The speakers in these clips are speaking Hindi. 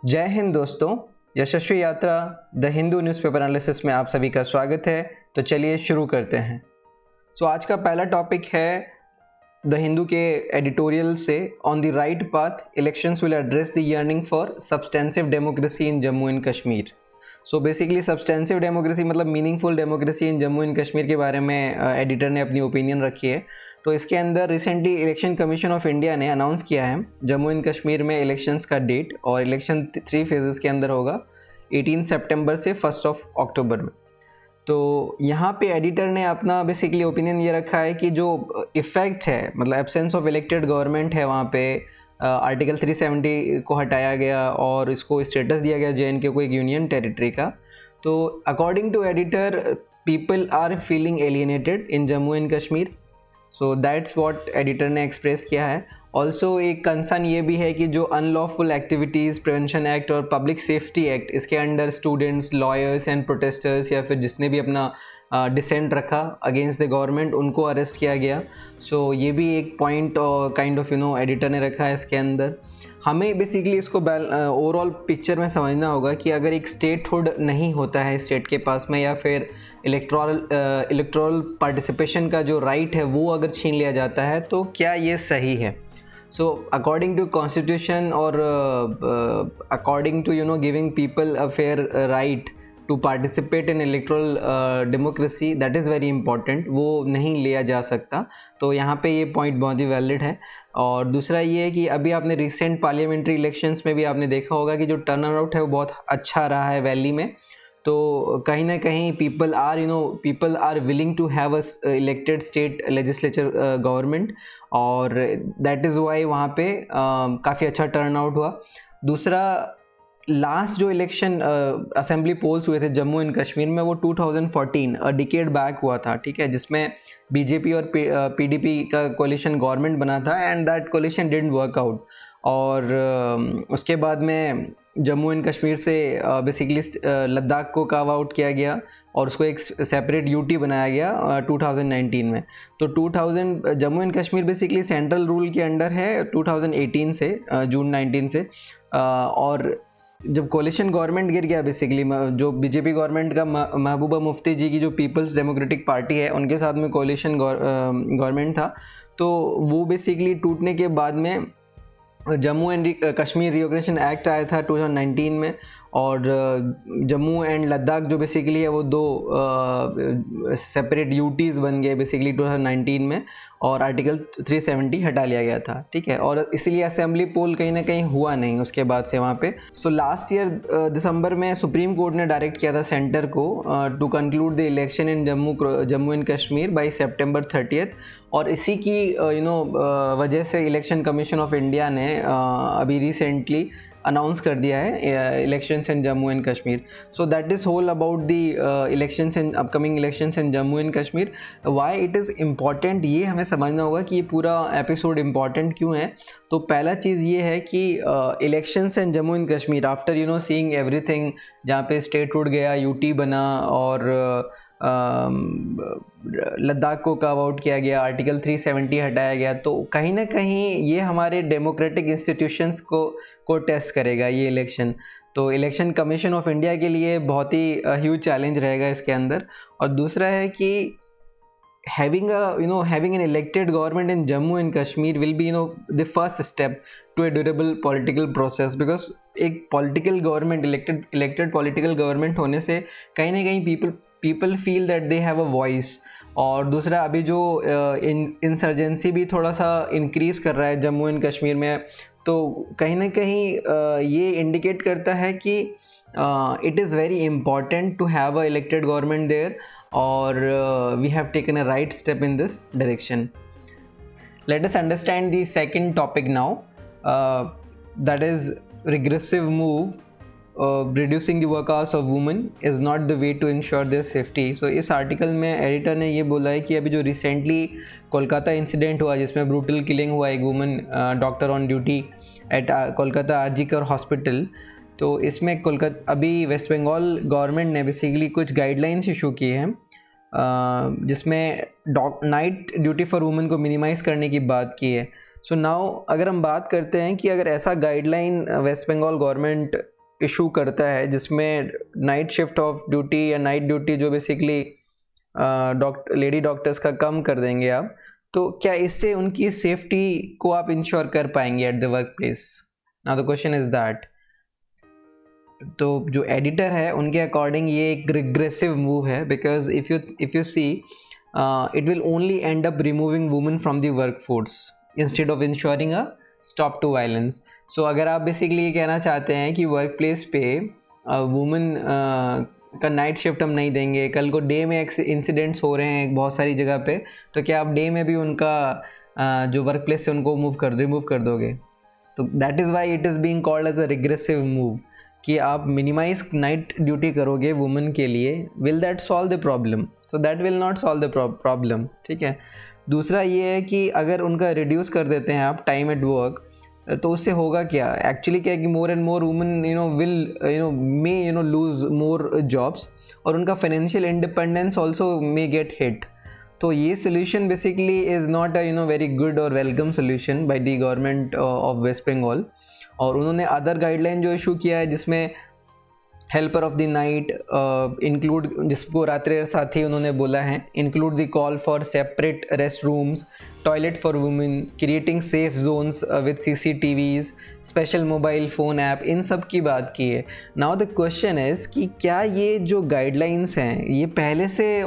जय हिंद दोस्तों, यशस्वी यात्रा द हिंदू न्यूज़पेपर एनालिसिस में आप सभी का स्वागत है। तो चलिए शुरू करते हैं। आज का पहला टॉपिक है द हिंदू के एडिटोरियल से on the right path elections will address the yearning for substantive democracy in Jammu and Kashmir. Basically substantive democracy मतलब meaningful democracy in Jammu and Kashmir के बारे में एडिटर ने अपनी ओपिनियन रखी है। तो इसके अंदर recently election commission of India ने अनाउंस किया है जम्मू एंड कश्मीर में इलेक्शंस का डेट, और इलेक्शन 3 फेजेस के अंदर होगा 18 सितंबर से 1 अक्टूबर में। तो यहाँ पे एडिटर ने अपना बेसिकली ओपिनियन ये रखा है कि जो इफ़ेक्ट है, मतलब एब्सेंस ऑफ इलेक्टेड गवर्नमेंट है, वहाँ पे आर्टिकल 370 को हटाया गया और इसको स्टेटस दिया गया JNK को एक यूनियन टेरिटरी का। तो according to editor people are feeling alienated in Jammu and Kashmir. So that's what editor ने एक्सप्रेस किया है। ऑल्सो एक कंसर्न ये भी है कि जो अनलॉफुल एक्टिविटीज़ प्रिवेंशन एक्ट और पब्लिक सेफ्टी एक्ट, इसके under students, lawyers and protesters या फिर जिसने भी अपना डिसेंट रखा अगेंस्ट द गवर्नमेंट, उनको अरेस्ट किया गया। ये भी एक पॉइंट काइंड ऑफ एडिटर ने रखा है इसके अंदर। हमें बेसिकली इसको ओवरऑल पिक्चर में समझना होगा कि अगर एक स्टेटहुड नहीं होता है स्टेट के पास में, या फिर इलेक्टोरल पार्टिसिपेशन का जो राइट है वो अगर छीन लिया जाता है, तो क्या ये सही है? अकॉर्डिंग टू कॉन्स्टिट्यूशन और according to giving people a fair right to participate in electoral democracy, that is very important, वो नहीं लिया जा सकता। तो यहाँ पे ये पॉइंट बहुत ही वैलिड है। और दूसरा ये है कि अभी आपने रिसेंट पार्लियामेंट्री इलेक्शंस में भी आपने देखा होगा कि जो टर्न आउट है वो बहुत अच्छा रहा है वैली में। तो कहीं ना कहीं people are willing to have a elected state legislature government, और दैट इज़ वाई वहाँ पे काफ़ी अच्छा टर्न आउट हुआ। दूसरा, लास्ट जो इलेक्शन असेंबली पोल्स हुए थे जम्मू एंड कश्मीर में, वो 2014 डिकेड बैक हुआ था, ठीक है, जिसमें बीजेपी और PDP का कोलिशन गवर्नमेंट बना था, and that coalition didn't work out. और उसके बाद में जम्मू एंड कश्मीर से बेसिकली लद्दाख को कार्व आउट किया गया और उसको एक सेपरेट UT बनाया गया 2019 में। तो Jammu and Kashmir basically central rule के अंडर है 2018 से, जून 19 से। और जब कोलिशन गवर्नमेंट गिर गया, बेसिकली जो बीजेपी गवर्नमेंट का महबूबा मुफ्ती जी की जो पीपल्स डेमोक्रेटिक पार्टी है, उनके साथ में कोलिशन गवर्नमेंट था, तो वो बेसिकली टूटने के बाद में Jammu and Kashmir reorganisation act आया था 2019 में, और जम्मू एंड लद्दाख जो बेसिकली है वो 2 सेपरेट UTs बन गए बेसिकली 2019 में, और आर्टिकल 370 हटा लिया गया था, ठीक है। और इसलिए असेंबली पोल कहीं ना कहीं हुआ नहीं उसके बाद से वहाँ पे। लास्ट ईयर दिसंबर में सुप्रीम कोर्ट ने डायरेक्ट किया था सेंटर को to conclude the election in Jammu and Kashmir by September 30th, और इसी की वजह से इलेक्शन कमीशन ऑफ इंडिया ने अभी रिसेंटली अनाउंस कर दिया है elections in Jammu and Kashmir. So that is whole about the elections in upcoming elections in Jammu and Kashmir. Why it is important, ये हमें समझना होगा कि ये पूरा एपिसोड इम्पॉर्टेंट क्यों है। तो पहला चीज़ ये है कि elections in Jammu and Kashmir after seeing everything, जहाँ पे स्टेट टूट गया, UT बना, और लद्दाख को कार्व आउट किया गया, आर्टिकल 370 हटाया गया, तो कहीं ना कहीं ये हमारे डेमोक्रेटिक इंस्टीट्यूशंस को टेस्ट करेगा ये इलेक्शन। तो इलेक्शन कमीशन ऑफ इंडिया के लिए बहुत ही ह्यूज चैलेंज रहेगा इसके अंदर। और दूसरा है कि having an elected government in Jammu and Kashmir will be the first step to a durable political process, because एक political government, elected political government होने से कहीं ना कहीं people feel that they have a voice। और दूसरा, अभी जो इंसर्जेंसी भी थोड़ा सा इंक्रीज़ कर रहा है जम्मू एंड कश्मीर में, तो कहीं ना कहीं ये इंडिकेट करता है कि it is very important to have a elected government there, or we have taken a right step in this direction. Let us understand the second topic now, that is regressive move. Reducing the work hours of women is not the way to ensure their safety. इस आर्टिकल में एडिटर ने ये बोला है कि अभी जो रिसेंटली कोलकाता इंसिडेंट हुआ, जिसमें ब्रूटल किलिंग हुआ एक women doctor on duty at Kolkata RG Kar hospital, तो इसमें अभी वेस्ट बंगाल गवर्नमेंट ने बेसिकली कुछ गाइडलाइंस इशू की हैं, जिसमें नाइट ड्यूटी फॉर वुमेन को मिनिमाइज़ करने की बात की है। सो नाउ अगर हम बात करते हैं कि अगर ऐसा guideline West Bengal government issue करता है जिसमें नाइट शिफ्ट ऑफ ड्यूटी या नाइट ड्यूटी जो बेसिकली लेडी डॉक्टर्स का कम कर देंगे आप, तो क्या इससे उनकी सेफ्टी को आप इंश्योर कर पाएंगे at the work place? Now the question is that. तो जो एडिटर है उनके अकॉर्डिंग ये एक रिग्रेसिव मूव है, because if you see it will only end up removing women from the work force instead of ensuring a stop to violence. So अगर आप बेसिकली ये कहना चाहते हैं कि वर्क प्लेस पे वुमेन का नाइट शिफ्ट हम नहीं देंगे, कल को डे में इंसिडेंट्स हो रहे हैं बहुत सारी जगह पे, तो क्या आप डे में भी उनका जो वर्क प्लेस से उनको रिमूव कर दोगे? तो that is why it is being called as a regressive move कि आप मिनिमाइज नाइट ड्यूटी करोगे वुमेन के लिए। Will that solve the problem? So that will not solve the problem, ठीक है। दूसरा ये है कि अगर उनका रिड्यूस कर देते हैं आप टाइम एट वर्क, तो उससे होगा क्या? एक्चुअली क्या है कि more and more women may lose more jobs, और उनका financial independence also may get hit. तो ये solution basically is not a very good और welcome solution by the government of West Bengal. और उन्होंने अदर गाइडलाइन जो इशू किया है जिसमें helper of the night include, जिसको रात्रि साथी उन्होंने बोला है, include the call for separate rest rooms, toilet for women, creating safe Jones with CCTVs, special mobile phone app, इन सब की बात की है। नाउ द क्वेश्चन इज़ कि क्या ये जो गाइडलाइंस हैं ये पहले से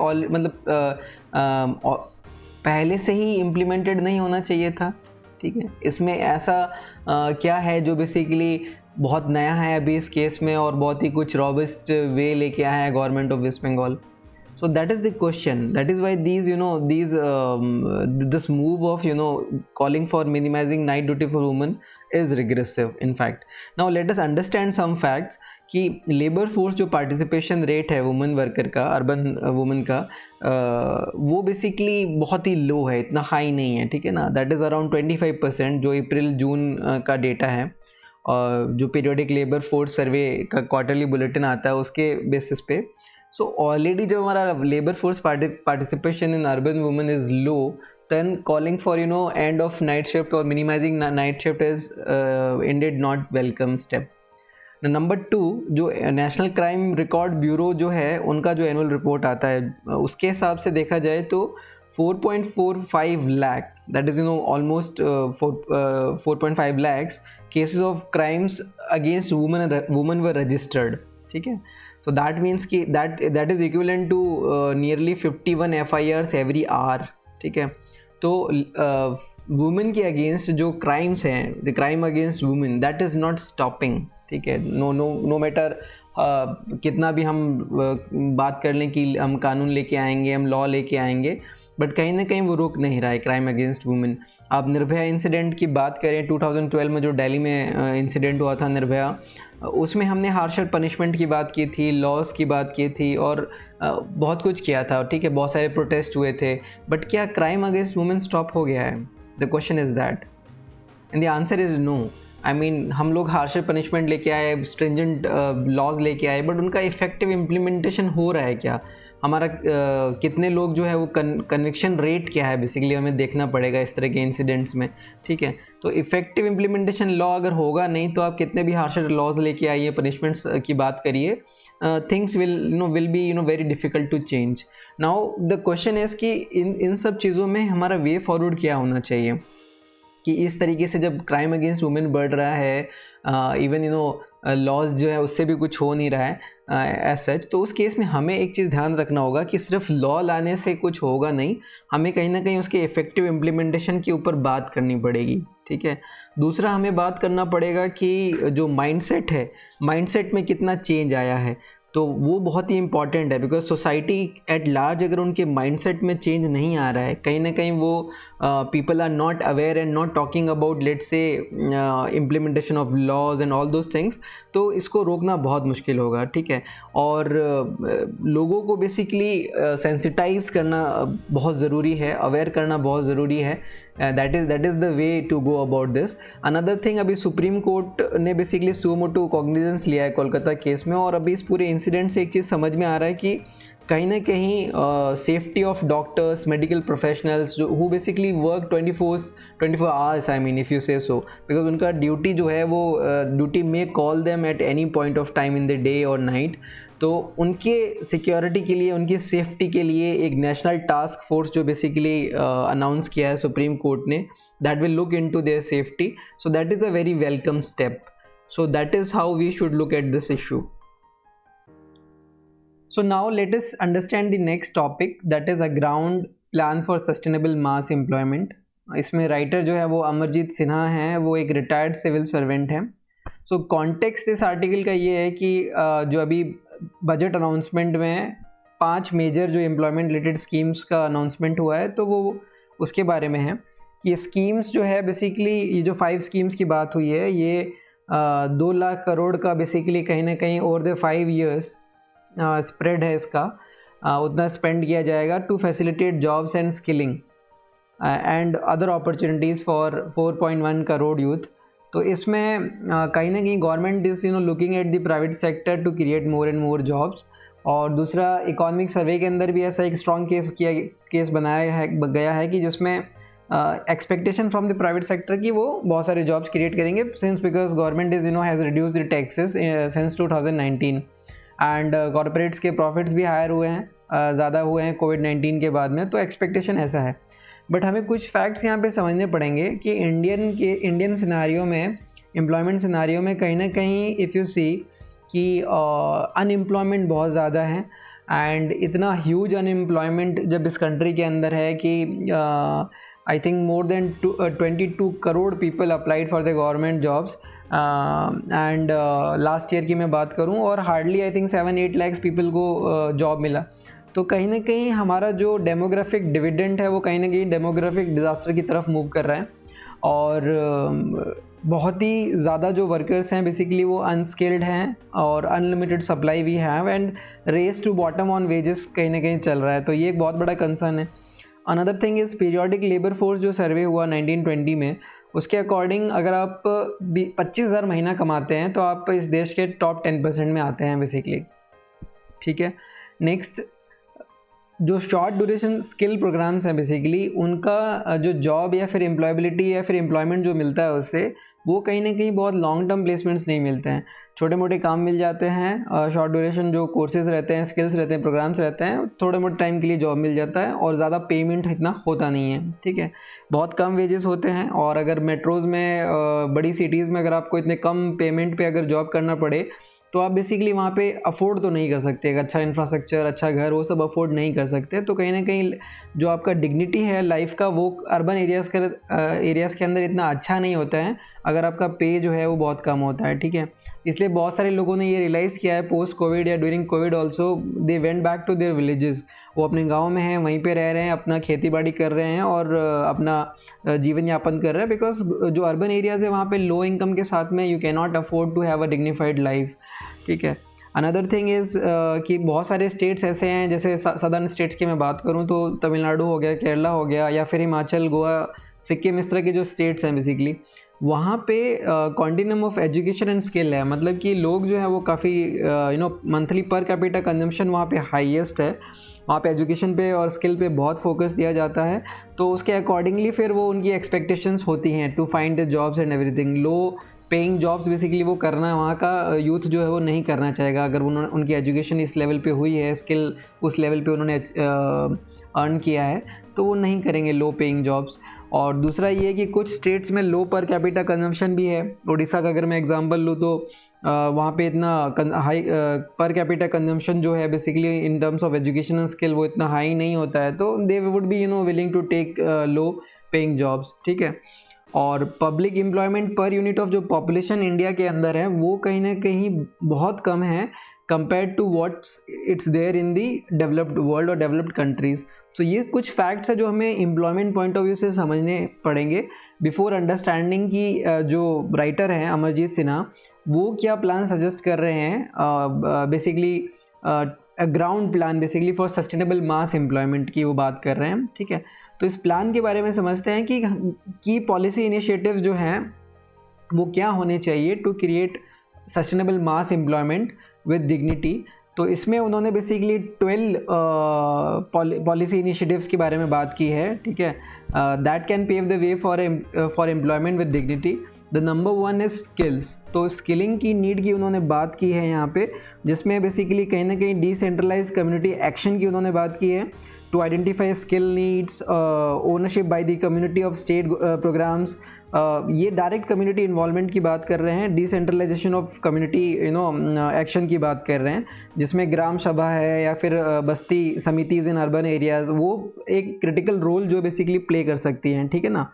पहले से ही इम्प्लीमेंटेड नहीं होना चाहिए था? ठीक है, इसमें ऐसा क्या है जो बेसिकली बहुत नया है अभी इस केस में और बहुत ही कुछ रॉबस्ट वे लेके आया है government of West Bengal? So that is the question. That is why this move of calling for minimizing night duty for women is regressive in fact. Now let us understand some facts कि लेबर फोर्स जो पार्टिसिपेशन रेट है वुमेन वर्कर का, अर्बन वुमेन का, वो बेसिकली बहुत ही लो है, इतना हाई नहीं है, ठीक है ना। दैट इज़ अराउंड 25% जो अप्रैल जून का डेटा है, और जो पीरियोडिक लेबर फोर्स सर्वे का क्वार्टरली बुलेटिन आता है उसके बेसिस पे। सो ऑलरेडी जब हमारा labour force participation in urban women is low, then calling for end of night shift or minimizing night shift is indeed not welcome step. Number 2, जो नेशनल क्राइम रिकॉर्ड ब्यूरो जो है उनका जो एनुअल रिपोर्ट आता है उसके हिसाब से देखा जाए तो 4.45 lakh, that is almost 4.5 lakhs cases of crimes against women were registered, ठीक है। तो दैट मीन्स कि that is equivalent to nearly 51 FIRs every hour, ठीक है। तो वुमेन के अगेंस्ट जो क्राइम्स हैं, the crime against women, that is not stopping, ठीक है। नो मैटर कितना भी हम बात कर लें कि हम कानून लेके आएंगे, हम लॉ लेके आएंगे, बट कहीं ना कहीं वो रुक नहीं रहा है क्राइम अगेंस्ट वुमेन। आप निर्भया इंसिडेंट की बात करें, 2012 में जो दिल्ली में इंसिडेंट हुआ था निर्भया, उसमें हमने हार्शर पनिशमेंट की बात की थी, लॉस की बात की थी और बहुत कुछ किया था, ठीक है। बहुत सारे प्रोटेस्ट हुए थे, बट क्या क्राइम अगेंस्ट वुमेन स्टॉप हो गया है? The question is that, and the answer is no. I mean हम लोग हार्शर पनिशमेंट लेके आए, स्ट्रिंजेंट लॉज लेके आए, बट उनका इफेक्टिव इम्प्लीमेंटेशन हो रहा है क्या? हमारा कितने लोग जो है वो कन्विक्शन रेट क्या है, बेसिकली हमें देखना पड़ेगा इस तरह के इंसिडेंट्स में, ठीक है। तो इफेक्टिव इम्प्लीमेंटेशन लॉ अगर होगा नहीं तो आप कितने भी हार्शर लॉज लेके आइए, पनिशमेंट्स की बात करिए, things will be very difficult to change. Now the question is कि इन सब चीज़ों में हमारा वे फॉरवर्ड क्या होना चाहिए कि इस तरीके से जब क्राइम अगेंस्ट वुमेन बढ़ रहा है, इवन लॉज जो है उससे भी कुछ हो नहीं रहा है एज सच, तो उस केस में हमें एक चीज़ ध्यान रखना होगा कि सिर्फ लॉ लाने से कुछ होगा नहीं, हमें कहीं ना कहीं उसके इफ़ेक्टिव इम्प्लीमेंटेशन के ऊपर बात करनी पड़ेगी, ठीक है। दूसरा हमें बात करना पड़ेगा कि जो माइंडसेट है, माइंडसेट में कितना चेंज आया है, तो वो बहुत ही इंपॉर्टेंट है, बिकॉज सोसाइटी एट लार्ज अगर उनके माइंडसेट में चेंज नहीं आ रहा है, कहीं ना कहीं वो people are not aware and not talking about let's say implementation of laws and all those things, तो इसको रोकना बहुत मुश्किल होगा, ठीक है। और लोगों को बेसिकली सेंसिटाइज करना बहुत ज़रूरी है, अवेयर करना बहुत ज़रूरी है, that is the way to go about this. Another thing, अभी सुप्रीम कोर्ट ने बेसिकली सुमोटो कॉग्निजेंस लिया है कोलकाता केस में, और अभी इस पूरे इंसिडेंट से एक चीज़ समझ में आ रहा है कि कहीं ना कहीं safety of doctors, medical professionals जो who basically work 24 hours, I mean if you say so, because उनका ड्यूटी जो है वो ड्यूटी में call them at any point of time in the day और नाइट। तो उनके सिक्योरिटी के लिए, उनकी सेफ्टी के लिए एक नेशनल टास्क फोर्स जो बेसिकली अनाउंस किया है सुप्रीम कोर्ट ने, that will look into their safety. So that is a very welcome step. So that is how we should look at this issue. So now let us understand the next topic, that is a ground plan for sustainable mass employment। इसमें राइटर जो है वो अमरजीत सिन्हा हैं, वो एक रिटायर्ड सिविल सर्वेंट हैं। सो कॉन्टेक्स्ट इस आर्टिकल का ये है कि जो अभी बजट अनाउंसमेंट में 5 मेजर जो एम्प्लॉयमेंट रिलेटेड स्कीम्स का अनाउंसमेंट हुआ है, तो वो उसके बारे में है कि स्कीम्स जो है बेसिकली, ये जो 5 स्कीम्स की बात हुई है, ये 2 लाख करोड़ का बेसिकली कहीं ना कहीं ओवर द 5 years स्प्रेड है इसका, उतना स्पेंड किया जाएगा to facilitate jobs and skilling and other opportunities for 4.1 crore youth. तो इसमें कहीं ना कहीं government is looking at the private sector to create more and more jobs. और दूसरा, इकोनॉमिक सर्वे के अंदर भी ऐसा एक स्ट्रॉन्ग केस बनाया गया है कि जिसमें expectation from the private sector कि वो बहुत सारे जॉब्स क्रिएट करेंगे, since because government is has reduce the taxes since 2019 and corporates के प्रॉफिट्स भी हायर हुए हैं, ज़्यादा हुए हैं कोविड-19 के बाद में। तो एक्सपेक्टेशन ऐसा है। बट हमें कुछ फैक्ट्स यहाँ पे समझने पड़ेंगे कि इंडियन सिनारियो में, एम्प्लॉयमेंट सिनारियो में कहीं ना कहीं इफ़ यू सी कि अनएम्प्लॉयमेंट बहुत ज़्यादा है। एंड इतना ह्यूज अनएम्प्लॉयमेंट जब इस कंट्री के अंदर है कि I think more than 22 crore people applied for the government jobs and last year की मैं बात करूं, और hardly I think 7-8 lakh people को जॉब मिला। तो कहीं ना कहीं हमारा जो डेमोग्राफिक डिविडेंड है वो कहीं ना कहीं डेमोग्राफिक डिज़ास्टर की तरफ मूव कर रहा है। और बहुत ही ज़्यादा जो वर्कर्स हैं बेसिकली वो अनस्किल्ड हैं, और unlimited supply we have, and race to bottom on wages कहीं ना कहीं चल रहा है। तो ये एक बहुत बड़ा कंसर्न है। Another thing is periodic labour force जो सर्वे हुआ 1920 में, उसके अकॉर्डिंग अगर आप 25,000 महीना कमाते हैं तो आप इस देश के टॉप 10% में आते हैं बेसिकली। ठीक है। नेक्स्ट, जो शॉर्ट ड्यूरेशन स्किल प्रोग्राम्स हैं बेसिकली, उनका जो जॉब या फिर एम्प्लॉयबिलिटी या फिर एम्प्लॉयमेंट जो मिलता है उससे, वो कहीं ना कहीं बहुत लॉन्ग टर्म प्लेसमेंट्स नहीं मिलते हैं। छोटे मोटे काम मिल जाते हैं, शॉर्ट ड्यूरेशन जो कोर्सेज रहते हैं, स्किल्स रहते हैं, प्रोग्राम्स रहते हैं, थोड़े मोटे टाइम के लिए जॉब मिल जाता है और ज़्यादा पेमेंट इतना होता नहीं है। ठीक है, बहुत कम वेजेस होते हैं। और अगर मेट्रोज़ में, बड़ी सिटीज़ में अगर आपको इतने कम पेमेंट पे अगर जॉब करना पड़े, तो आप बेसिकली वहाँ पे अफोर्ड तो नहीं कर सकते। एक अच्छा इंफ्रास्ट्रक्चर, अच्छा घर, वो सब अफोर्ड नहीं कर सकते। तो कहीं ना कहीं जो आपका डिग्निटी है लाइफ का, वो अर्बन एरियाज़ के अंदर इतना अच्छा नहीं होता है अगर आपका पे जो है वो बहुत कम होता है। ठीक है, इसलिए बहुत सारे लोगों ने ये रियलाइज़ किया है पोस्ट कोविड या during covid also, they went back to their villages. वो अपने गांव में हैं, वहीं पे रह रहे हैं, अपना खेती बाड़ी कर रहे हैं और अपना जीवन यापन कर रहे हैं। बिकॉज जो अर्बन एरियाज़ है वहाँ पे लो इनकम के साथ में you can not afford to have a dignified life. ठीक है। अनदर थिंग इज़ कि बहुत सारे स्टेट्स ऐसे हैं, जैसे सदर्न स्टेट्स की मैं बात करूँ तो तमिलनाडु हो गया, केरला हो गया, या फिर हिमाचल, गोवा, सिक्किम, इस तरह के जो स्टेट्स हैं बेसिकली, वहाँ पे continuum of education and skill है। मतलब कि लोग जो है वो काफ़ी मंथली पर कैपिटा कंजम्पशन वहाँ पे हाईएस्ट है। वहाँ पे एजुकेशन पे और स्किल पे बहुत फोकस दिया जाता है। तो उसके अकॉर्डिंगली फिर वो उनकी एक्सपेक्टेशंस होती हैं to find the jobs and everything. Low paying jobs basically वो करना वहाँ का यूथ जो है वो नहीं करना चाहेगा। अगर उनकी एजुकेशन इस लेवल पे हुई है, स्किल उस लेवल पे उन्होंने अर्न किया है, तो वो नहीं करेंगे लो पेइंग जॉब्स। और दूसरा ये कि कुछ स्टेट्स में लो पर कैपिटा कंजम्पशन भी है। उड़ीसा का अगर मैं एग्जांपल लूँ तो वहाँ पे इतना हाई पर कैपिटा कंजम्पशन जो है basically in terms of education and skill वो इतना हाई नहीं होता है। तो they would be willing to take low paying jobs. ठीक है। और public employment per unit of जो पॉपुलेशन इंडिया के अंदर है वो कहीं ना कहीं बहुत कम है compare to what's it's there in the developed world और डेवलप्ड कंट्रीज़। सो ये कुछ फैक्ट्स है जो हमें एम्प्लॉयमेंट पॉइंट ऑफ व्यू से समझने पड़ेंगे बिफोर अंडरस्टैंडिंग कि जो राइटर हैं अमरजीत सिन्हा वो क्या प्लान सजेस्ट कर रहे हैं। Basically ground plan basically for sustainable mass employment की वो बात कर रहे हैं। ठीक है। तो इस प्लान के बारे में समझते हैं कि पॉलिसी इनिशिएटिव्स जो हैं वो क्या होने चाहिए to create sustainable mass employment with dignity तो इसमें उन्होंने बेसिकली 12 पॉलिसी इनिशिएटिव्स के बारे में बात की है, ठीक है, that can pave the way for employment with dignity. The number 1 is skills. तो स्किलिंग की नीड की उन्होंने बात की है यहाँ पे, जिसमें बेसिकली कहीं ना कहीं डिसेंट्रलाइज कम्युनिटी एक्शन की उन्होंने बात की है, to identify skill needs, ownership by the community of state programmes. ये डायरेक्ट कम्युनिटी इन्वॉल्वमेंट की बात कर रहे हैं, डिसेंट्रलाइजेशन ऑफ कम्युनिटी एक्शन की बात कर रहे हैं, जिसमें ग्राम सभा है या फिर बस्ती समितिज़ इन अर्बन एरियाज़, वो एक क्रिटिकल रोल जो बेसिकली प्ले कर सकती हैं, ठीक है ना।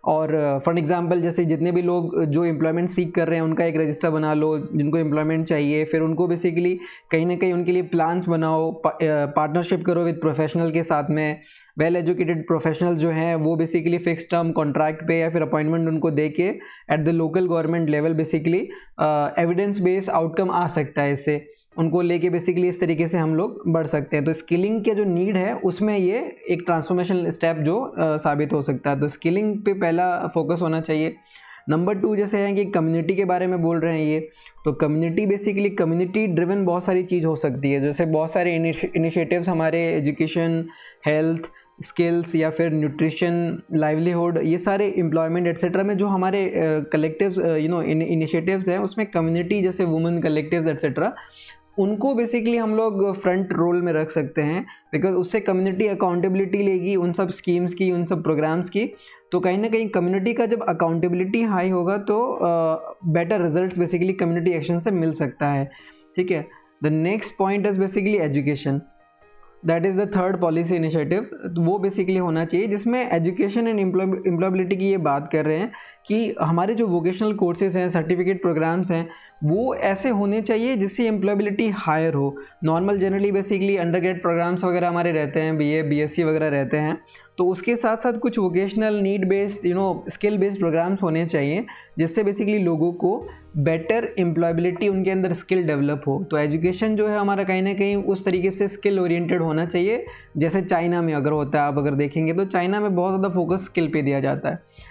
और फॉर एग्जांपल जैसे जितने भी लोग जो एम्प्लॉयमेंट सीख कर रहे हैं उनका एक रजिस्टर बना लो, जिनको एम्प्लॉयमेंट चाहिए, फिर उनको बेसिकली कहीं ना कहीं उनके लिए प्लान्स बनाओ, पार्टनरशिप करो विद प्रोफेशनल के साथ में। वेल एजुकेटेड प्रोफेशनल्स जो हैं वो बेसिकली फिक्स टर्म कॉन्ट्रैक्ट पे या फिर अपॉइंटमेंट उनको दे के at the local government level basically evidence based outcome आ सकता है, इससे उनको लेके बेसिकली इस तरीके से हम लोग बढ़ सकते हैं। तो स्किलिंग के जो नीड है उसमें ये एक ट्रांसफॉर्मेशन स्टेप जो साबित हो सकता है। तो स्किलिंग पे पहला फोकस होना चाहिए। नंबर 2 जैसे है कि कम्युनिटी के बारे में बोल रहे हैं ये, तो कम्युनिटी बेसिकली कम्युनिटी ड्रिवन बहुत सारी चीज़ हो सकती है, जैसे बहुत सारे इनिशिएटिव्स हमारे एजुकेशन, हेल्थ, स्किल्स या फिर न्यूट्रिशन, लाइवलीहुड, ये सारे एम्प्लॉयमेंट एट्सेट्रा में जो हमारे कलेक्टिव्स इनिशिएटिव्स हैं उसमें कम्युनिटी जैसे वुमेन कलेक्टिव्स एट्सेट्रा उनको बेसिकली हम लोग फ्रंट रोल में रख सकते हैं, बिकॉज उससे कम्युनिटी अकाउंटेबिलिटी लेगी उन सब स्कीम्स की, उन सब प्रोग्राम्स की। तो कहीं ना कहीं कम्युनिटी का जब अकाउंटेबिलिटी हाई होगा तो better results basically community action से मिल सकता है, ठीक है। The next point is basically education, that is the third policy initiative. वो बेसिकली होना चाहिए जिसमें एजुकेशन एंड एम्प्लॉयबिलिटी की ये बात कर रहे हैं कि हमारे जो वोकेशनल कोर्सेज हैं, सर्टिफिकेट प्रोग्राम्स हैं, वो ऐसे होने चाहिए जिससे एम्प्लॉयबिलिटी हायर हो। Normal generally basically undergrad programmes वगैरह हमारे रहते हैं, बीए बीएससी वगैरह रहते हैं, तो उसके साथ साथ कुछ vocational need based skill based programmes होने चाहिए जिससे बेसिकली लोगों को बेटर एम्प्लॉयबिलिटी उनके अंदर स्किल डेवलप हो। तो एजुकेशन जो है हमारा कहीं ना कहीं उस तरीके से स्किल ओरिएंटेड होना चाहिए, जैसे चाइना में अगर होता है, आप अगर देखेंगे तो चाइना में बहुत ज़्यादा फोकस स्किल पे दिया जाता है।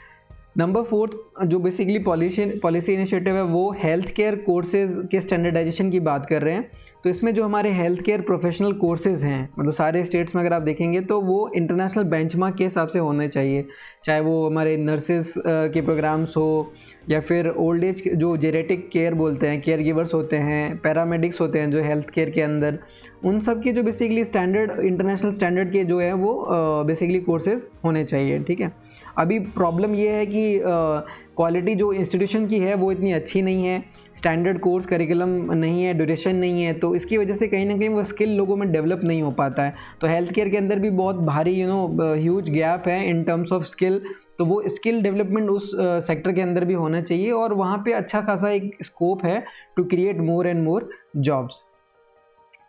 नंबर 4 जो बेसिकली पॉलिसी इनिशिएटिव है वो हेल्थ केयर कोर्सेज के स्टैंडर्डाइजेशन की बात कर रहे हैं। तो इसमें जो हमारे हेल्थ केयर प्रोफेशनल कोर्सेज हैं, मतलब सारे स्टेट्स में अगर आप देखेंगे तो वो इंटरनेशनल बेंचमार्क के हिसाब से होने चाहिए, चाहे वो हमारे नर्सेज के प्रोग्राम्स हो या फिर ओल्ड एज जो जेनेटिक केयर बोलते हैं, केयर गिवर्स होते हैं, पैरामेडिक्स होते हैं जो हेल्थ केयर के अंदर, उन सब के जो बेसिकली स्टैंडर्ड इंटरनेशनल स्टैंडर्ड के जो है वो बेसिकली कोर्सेज होने चाहिए, ठीक है। अभी प्रॉब्लम ये है कि क्वालिटी जो इंस्टीट्यूशन की है वो इतनी अच्छी नहीं है, स्टैंडर्ड कोर्स करिकुलम नहीं है, ड्यूरेशन नहीं है, तो इसकी वजह से कहीं ना कहीं वो स्किल लोगों में डेवलप नहीं हो पाता है। तो हेल्थ केयर के अंदर भी बहुत भारी ह्यूज गैप है इन टर्म्स ऑफ स्किल। तो वो स्किल डेवलपमेंट उस सेक्टर के अंदर भी होना चाहिए और वहाँ पे अच्छा खासा एक स्कोप है to create more and more jobs.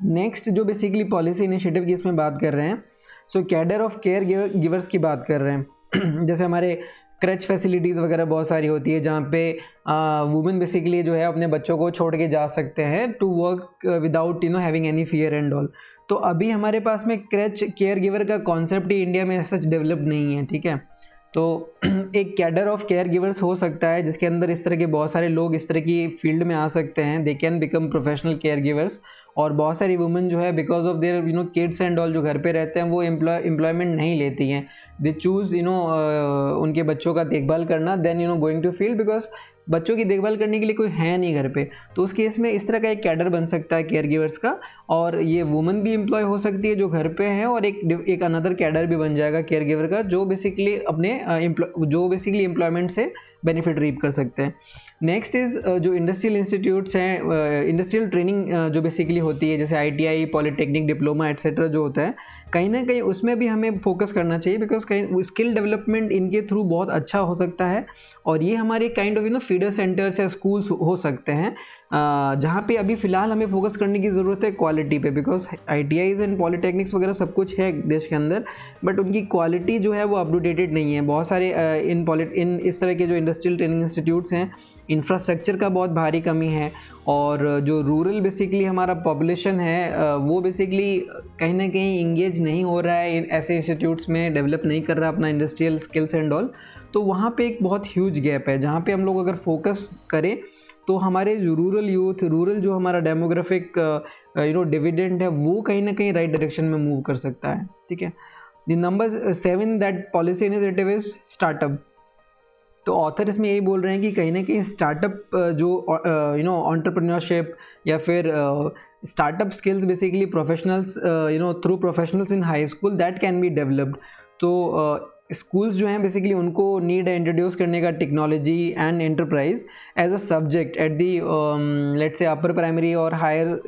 Next जो बेसिकली पॉलिसी इनिशिएटिव की इसमें बात कर रहे हैं, so cadre of care givers की बात कर रहे हैं। जैसे हमारे क्रच फैसिलिटीज़ वगैरह बहुत सारी होती है जहाँ पे वुमेन बेसिकली जो है अपने बच्चों को छोड़ के जा सकते हैं to work without having any fear and all. तो अभी हमारे पास में क्रच केयर गिवर का कॉन्सेप्ट ही इंडिया में सच डेवलप नहीं है, ठीक है। तो एक कैडर ऑफ केयर गिवर्स हो सकता है जिसके अंदर इस तरह के बहुत सारे लोग इस तरह की फील्ड में आ सकते हैं, they can become professional care givers. और बहुत सारी वुमेन जो है because of their kids and all जो घर पे रहते हैं वो एम्प्लॉयमेंट नहीं लेती हैं, दे चूज़ उनके बच्चों का देखभाल करना then going to field, because बच्चों की देखभाल करने के लिए कोई है नहीं घर पे। तो उस केस में इस तरह का एक कैडर बन सकता है केयर गिवर्स का, और ये वुमेन भी एम्प्लॉय हो सकती है जो घर पे है, और एक अनदर कैडर भी बन जाएगा केयर गिवर का जो बेसिकली एम्प्लॉयमेंट से बेनिफिट रीप कर सकते हैं। नेक्स्ट इज़ जो इंडस्ट्रियल इंस्टीट्यूट्स हैं, इंडस्ट्रियल ट्रेनिंग जो बेसिकली होती है, जैसे ITI, पॉलिटेक्निक, डिप्लोमा एट्सेट्रा जो होता है, कहीं ना कहीं उसमें भी हमें फोकस करना चाहिए, बिकॉज कहीं स्किल डेवलपमेंट इनके थ्रू बहुत अच्छा हो सकता है। और ये हमारे काइंड ऑफ फीडर सेंटर्स या स्कूल्स हो सकते हैं जहाँ पे अभी फ़िलहाल हमें फोकस करने की ज़रूरत है क्वालिटी पे, बिकॉज ITIs एंड पॉलिटेक्निक्स वगैरह सब कुछ है देश के अंदर, बट उनकी क्वालिटी जो है वो अपडेटेड नहीं है। बहुत सारे इन इस तरह के जो इंडस्ट्रियल ट्रेनिंग इंस्टीट्यूट्स हैं, इंफ्रास्ट्रक्चर का बहुत भारी कमी है, और जो रूरल बेसिकली हमारा पॉपुलेशन है वो बेसिकली कहीं ना कहीं इंगेज नहीं हो रहा है ऐसे इंस्टीट्यूट्स में, डेवलप नहीं कर रहा अपना इंडस्ट्रियल स्किल्स एंड ऑल। तो वहाँ पे एक बहुत ह्यूज गैप है जहाँ पे हम लोग अगर फोकस करें तो हमारे जो रूरल यूथ, रूरल जो हमारा डेमोग्राफिक डिविडेंड है वो कहीं ना कहीं राइट डायरेक्शन में मूव कर सकता है, ठीक है। The number 7 that policy initiative is startup. तो ऑथर इसमें यही बोल रहे हैं कि कहीं ना कहीं स्टार्टअप जो एंटरप्रेन्योरशिप या फिर startup skills basically professionals through professionals in high school that can be developed. तो स्कूल्स जो हैं बेसिकली उनको नीड है इंट्रोड्यूस करने का technology and enterprise as a subject at the let's say upper primary और हायर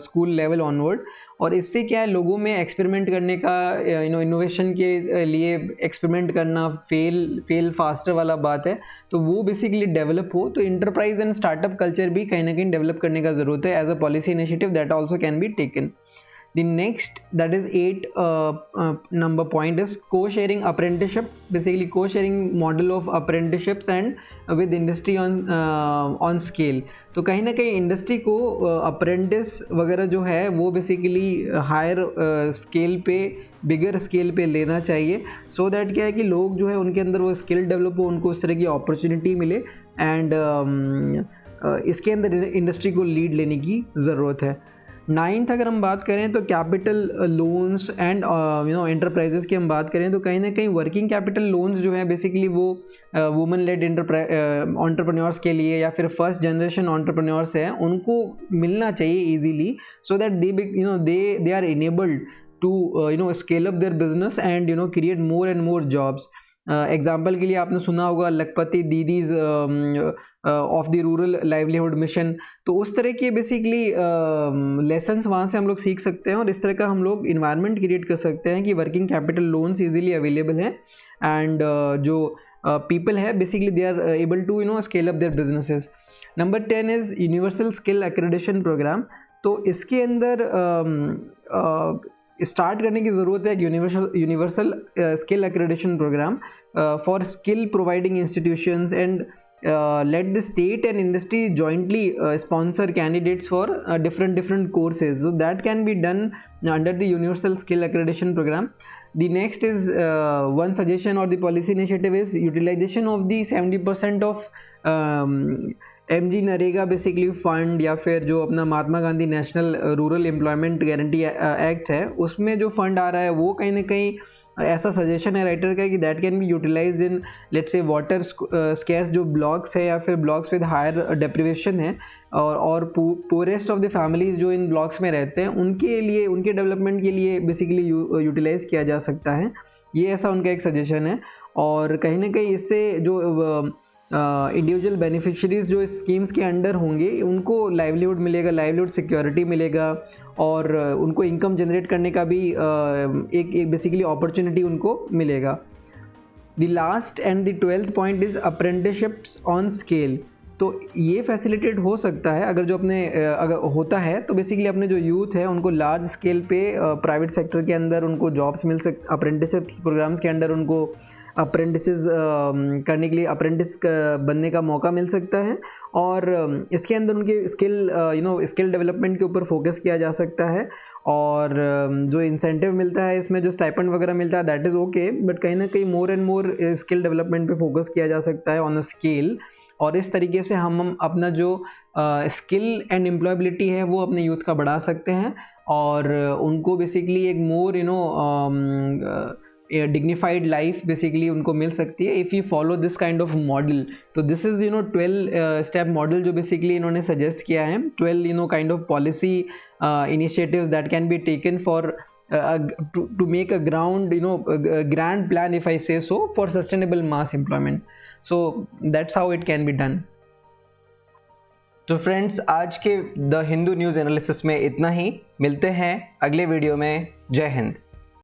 स्कूल लेवल ऑनवर्ड। और इससे क्या है, लोगों में एक्सपेरिमेंट करने का इनोवेशन के लिए एक्सपेरिमेंट करना फेल फास्टर वाला बात है, तो वो बेसिकली डेवलप हो। तो इंटरप्राइज एंड स्टार्टअप कल्चर भी कहीं ना कहीं डेवलप करने का ज़रूरत है as a policy initiative that also can be taken. The next, that is 8 number point, is co-sharing apprenticeship. Basically co-sharing model of apprenticeships and with industry on scale. तो कहीं ना कहीं इंडस्ट्री को अप्रेंटिस वगैरह जो है वो बेसिकली हायर स्केल पे, बिगर स्केल पे लेना चाहिए, सो दैट क्या है कि लोग जो है उनके अंदर वो स्किल डेवलप हो, उनको उस तरह की अपॉर्चुनिटी मिले एंड इसके अंदर इंडस्ट्री को लीड लेने की ज़रूरत है। 9th अगर हम बात करें तो कैपिटल लोन्स एंड एंटरप्राइजेस की हम बात करें तो कहीं ना कहीं वर्किंग कैपिटल लोन्स जो है बेसिकली वो वुमेन लेड एंटरप्रेन्योर्स के लिए या फिर फर्स्ट जनरेशन एंटरप्रेन्योर्स हैं उनको मिलना चाहिए easily, so that they are enabled to scale up their business and create more and more jobs. Example के लिए आपने सुना होगा Lakhpati Didis of the rural livelihood mission. तो उस तरह के बेसिकली लेसन्स वहाँ से हम लोग सीख सकते हैं और इस तरह का हम लोग इन्वायरमेंट क्रिएट कर सकते हैं कि working capital loans easily available हैं एंड जो पीपल है basically they are able to scale up their businesses. Number 10 is universal skill accreditation program. तो इसके अंदर स्टार्ट करने की ज़रूरत है universal skill accreditation program for skill providing institutions and let the state and industry jointly sponsor candidates for different courses, so that can be done under the universal skill accreditation program. The next is one suggestion or the policy initiative is utilization of the 70% of MG NREGA basically fund या फिर जो अपना Mahatma Gandhi national rural employment guarantee act है उसमें जो फंड आ रहा है वो कहीं ना कहीं ऐसा सजेशन है राइटर का कि that can be utilised in let's say water scarce जो ब्लॉक्स है या फिर ब्लॉक्स विद हायर डेप्रिवेशन है और पुअरेस्ट ऑफ द फैमिलीज जो इन ब्लॉक्स में रहते हैं उनके लिए, उनके डेवलपमेंट के लिए बेसिकली यूटिलाइज़ किया जा सकता है। ये ऐसा उनका एक सजेशन है। और कहीं ना कहीं इससे जो इंडिविजुअल बेनिफिशरीज जो स्कीम्स के अंडर होंगे उनको लाइवलीहुड मिलेगा, लाइवलीहुड सिक्योरिटी मिलेगा और उनको इनकम जनरेट करने का भी एक बेसिकली अपॉर्चुनिटी उनको मिलेगा। The last and the 12th point is apprenticeships on scale. तो ये फैसिलिटेट हो सकता है अगर जो अपने अगर होता है तो बेसिकली अपने जो यूथ है उनको लार्ज स्केल पे प्राइवेट सेक्टर के अंदर उनको जॉब्स मिल सकते, अप्रेंटिसशिप प्रोग्राम्स के अंडर उनको अप्रेंटिसेस करने के लिए अप्रेंटिस बनने का मौका मिल सकता है और इसके अंदर उनके स्किल डेवलपमेंट के ऊपर फोकस किया जा सकता है। और जो इंसेंटिव मिलता है इसमें जो स्टाइपेंड वगैरह मिलता है दैट इज़ ओके, बट कहीं ना कहीं मोर एंड मोर स्किल डेवलपमेंट पे फोकस किया जा सकता है ऑन अ स्केल। और इस तरीके से हम अपना जो स्किल एंड एम्प्लॉयबिलिटी है वो अपने यूथ का बढ़ा सकते हैं और उनको बेसिकली एक मोर डिग्निफाइड लाइफ बेसिकली उनको मिल सकती है if you follow this kind of model. तो दिस इज़ 12 स्टेप मॉडल जो बेसिकली इन्होंने सजेस्ट किया है, 12 kind of policy initiatives that can be taken for to make a grand plan, if I say so, for sustainable mass employment. So that's how it can be done. तो फ्रेंड्स आज के द हिंदू न्यूज़ एनालिसिस में इतना ही। मिलते हैं अगले वीडियो में। जय हिंद।